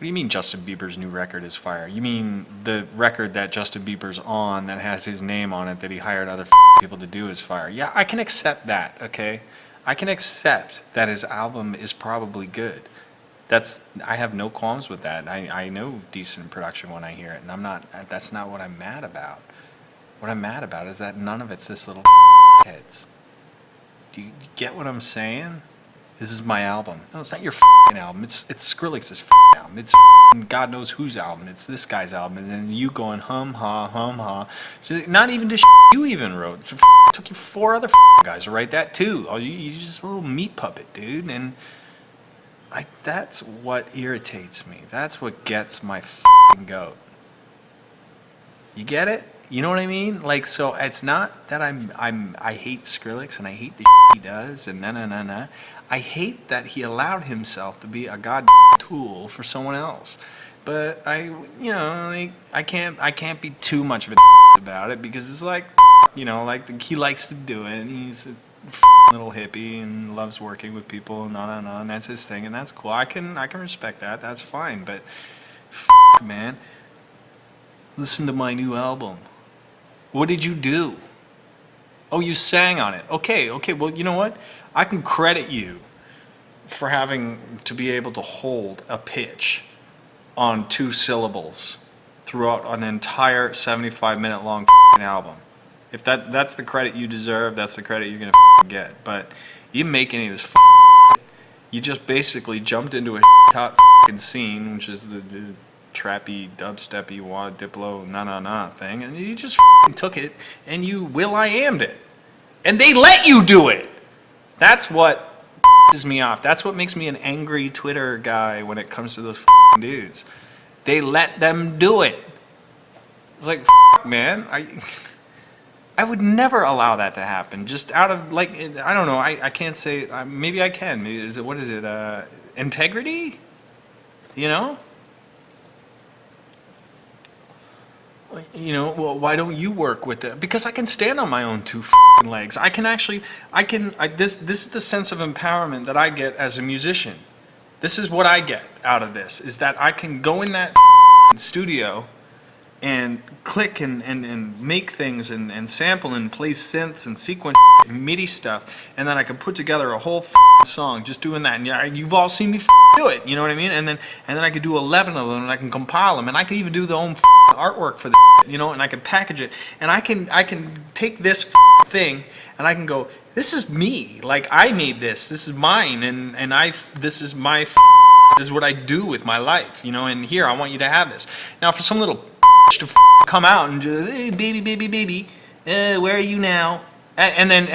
do you mean Justin Bieber's new record is fire? You mean the record that Justin Bieber's on that has his name on it that he hired other people to do is fire? Yeah, I can accept that, okay? I can accept that his album is probably good. I have no qualms with that. I know decent production when I hear it, and that's not what I'm mad about. What I'm mad about is that none of it's this little heads. Do you get what I'm saying? This is my album. No, it's not your album. It's Skrillex's album. It's God knows whose album. It's this guy's album. And then you going hum ha. Not even to you even wrote. It took you 4 other guys to write that too. Oh, you just a little meat puppet, dude. And that's what irritates me. That's what gets my goat. You get it? You know what I mean? Like, so it's not that I hate Skrillex and I hate the he does and na. I hate that he allowed himself to be a god tool for someone else. But I can't be too much of a about it because it's like, like he likes to do it. And he's a little hippie and loves working with people and and that's his thing and that's cool. I can respect that. That's fine. But man, listen to my new album. What did you do? Oh, you sang on it. Okay. Well, you know what? I can credit you for having to be able to hold a pitch on 2 syllables throughout an entire 75-minute long album. If that's the credit you deserve, that's the credit you're going to get. But you didn't make any of this you just basically jumped into a hot scene, which is the trappy, dubsteppy, wad, diplo, na thing, and you just took it and you will.i.am'd it. And they let you do it! That's what pisses me off. That's what makes me an angry Twitter guy when it comes to those dudes. They let them do it. It's like, man, I would never allow that to happen. Just out of, like, I don't know, I can't say, maybe I can. What is it, integrity? You know? Well, why don't you work with it? Because I can stand on my own 2 legs. This is the sense of empowerment that I get as a musician. This is what I get out of this, is that I can go in that studio and click and make things and sample and play synths and sequence and MIDI stuff, and then I can put together a whole song just doing that. And you've all seen me do it, you know what I mean? And then I could do 11 of them, and I can compile them, and I can even do the own artwork for the and I can package it, and I can take this thing and I can go, this is me, like I made this is mine, and this is my this is what I do with my life, and here I want you to have this. Now for some little to come out and just, hey, baby, where are you now? And then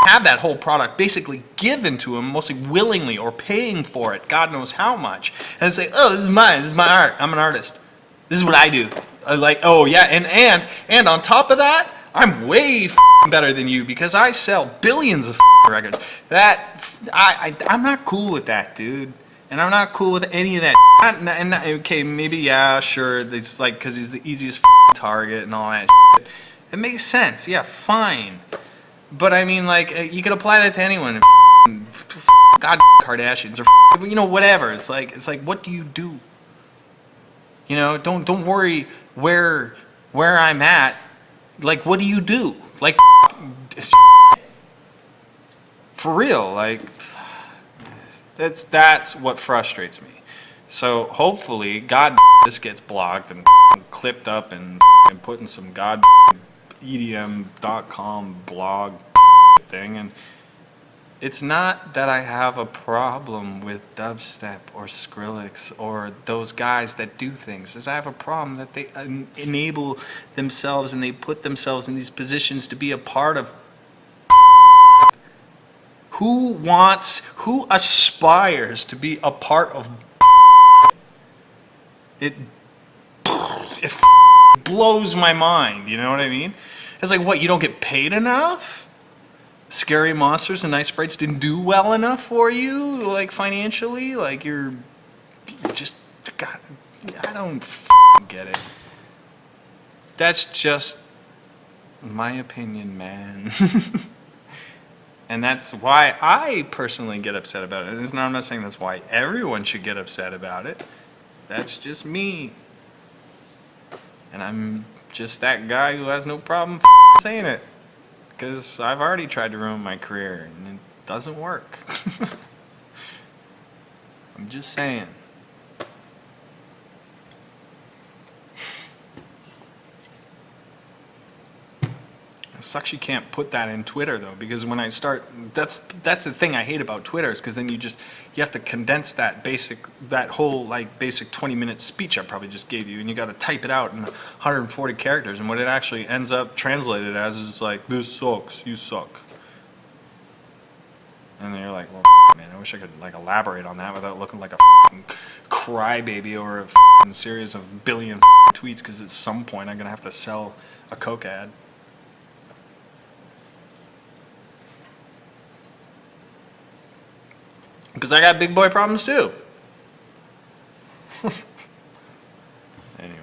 have that whole product basically given to him, mostly willingly or paying for it, God knows how much, and say, oh, this is mine, this is my art, I'm an artist, this is what I do. Like, oh yeah, and on top of that, I'm way better than you because I sell billions of records. I'm not cool with that, dude. And I'm not cool with any of that. Okay, maybe, yeah, sure, it's like because he's the easiest target and all that shit. It makes sense, yeah, fine. But I mean, like, you could apply that to anyone. God, Kardashians or whatever. It's like, what do you do? Don't worry where I'm at. Like, what do you do? Like, for real, like. That's what frustrates me. So hopefully, this gets blocked and clipped up and put in some EDM.com blog thing. And it's not that I have a problem with dubstep or Skrillex or those guys that do things. Is I have a problem that they enable themselves and they put themselves in these positions to be a part of. Who aspires to be a part of it? It blows my mind, you know what I mean? It's like, what, you don't get paid enough? Scary Monsters and Night Sprites didn't do well enough for you, like, financially? Like, you're just, God, I don't get it. That's just my opinion, man. And that's why I personally get upset about it. I'm not saying that's why everyone should get upset about it. That's just me. And I'm just that guy who has no problem saying it. Because I've already tried to ruin my career and it doesn't work. I'm just saying. It sucks you can't put that in Twitter though, because when I start, that's the thing I hate about Twitter, is because then you have to condense that whole like basic 20-minute speech I probably just gave you, and you got to type it out in 140 characters, and what it actually ends up translated as is like, this sucks, you suck. And then you're like, well, man, I wish I could like elaborate on that without looking like a crybaby or a series of billion tweets, because at some point I'm gonna have to sell a Coke ad. Because I got big boy problems too. Anyway.